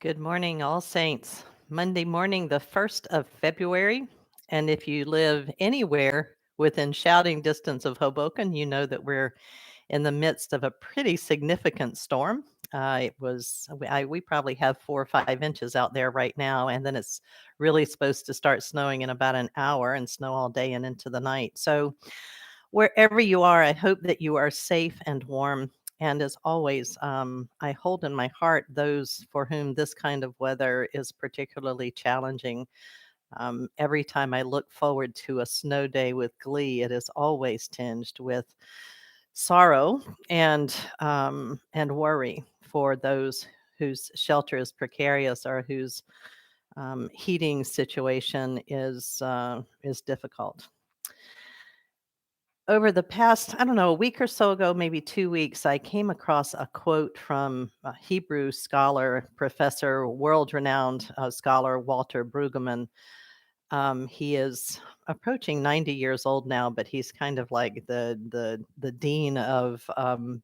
Good morning, All Saints. Monday morning, the 1st of February. And if you live anywhere within shouting distance of Hoboken, you know that we're in the midst of a pretty significant storm. We probably have 4 or 5 inches out there right now, and then it's really supposed to start snowing in about an hour and snow all day and into the night. So, wherever you are, I hope that you are safe and warm. And as always, I hold in my heart those for whom this kind of weather is particularly challenging. Every time I look forward to a snow day with glee, it is always tinged with sorrow and worry for those whose shelter is precarious or whose heating situation is difficult. Over the past, I don't know, a week or so ago, maybe 2 weeks, I came across a quote from a Hebrew scholar, professor, world-renowned, scholar Walter Brueggemann. He is approaching 90 years old now, but he's kind of like the dean of,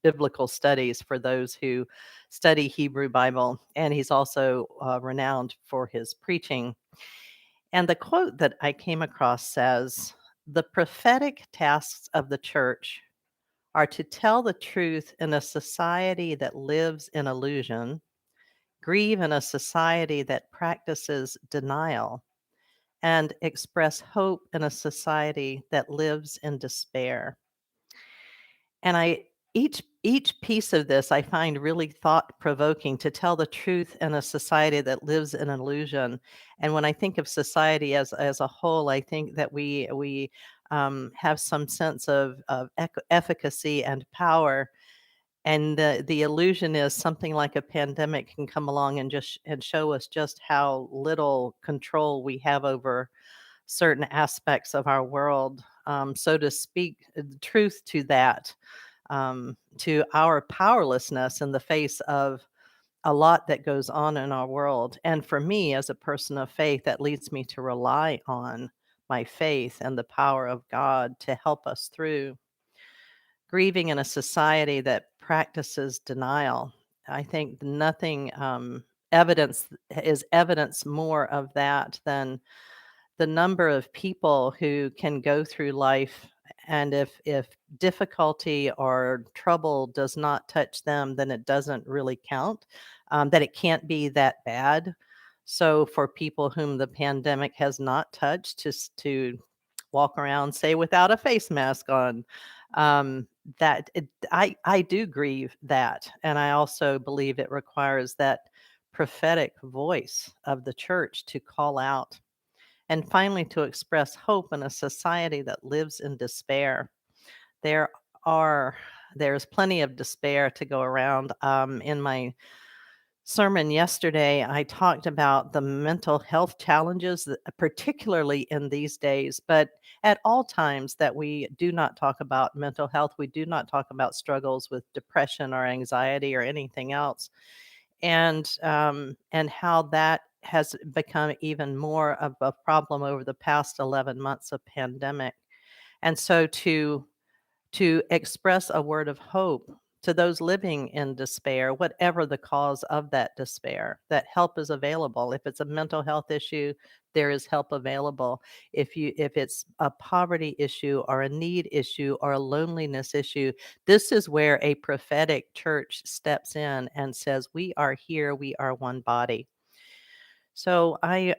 biblical studies for those who study Hebrew Bible, and he's also, renowned for his preaching. And the quote that I came across says, "The prophetic tasks of the church are to tell the truth in a society that lives in illusion, grieve in a society that practices denial, and express hope in a society that lives in despair." And each piece of this I find really thought provoking, to tell the truth in a society that lives in illusion. And when I think of society as a whole, I think that we have some sense of efficacy and power, and the illusion is something like a pandemic can come along and just and show us just how little control we have over certain aspects of our world. So to speak the truth to that, to our powerlessness in the face of a lot that goes on in our world. And for me, as a person of faith, that leads me to rely on my faith and the power of God to help us through grieving in a society that practices denial. I think nothing evidence is evidence more of that than the number of people who can go through life, and if difficulty or trouble does not touch them, then it doesn't really count, that it can't be that bad. So for people whom the pandemic has not touched, just to walk around, say, without a face mask on, that it, I do grieve that, and I also believe it requires that prophetic voice of the church to call out, and finally, to express hope in a society that lives in despair. There are there's plenty of despair to go around. In my sermon yesterday, I talked about the mental health challenges, that, particularly in these days, but at all times that we do not talk about mental health, we do not talk about struggles with depression or anxiety or anything else, and how that has become even more of a problem over the past 11 months of pandemic. And so to express a word of hope to those living in despair, whatever the cause of that despair, that help is available. If it's a mental health issue, there is help available. If it's a poverty issue or a need issue or a loneliness issue, this is where a prophetic church steps in and says, "We are here, we are one body." So I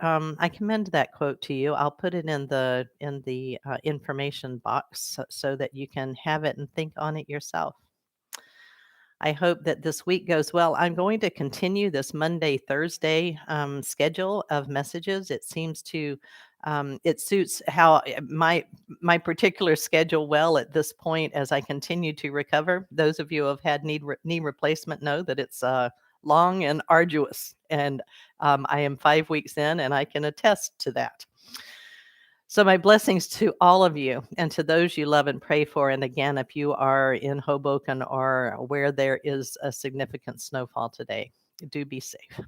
commend that quote to you. I'll put it in the information box so that you can have it and think on it yourself. I hope that this week goes well. I'm going to continue this Monday, Thursday schedule of messages. It seems to it suits how my particular schedule well at this point as I continue to recover. Those of you who have had knee replacement know that it's long and arduous, and I am 5 weeks in, and I can attest to that. So, my blessings to all of you and to those you love and pray for. And again, if you are in Hoboken or where there is a significant snowfall today, do be safe.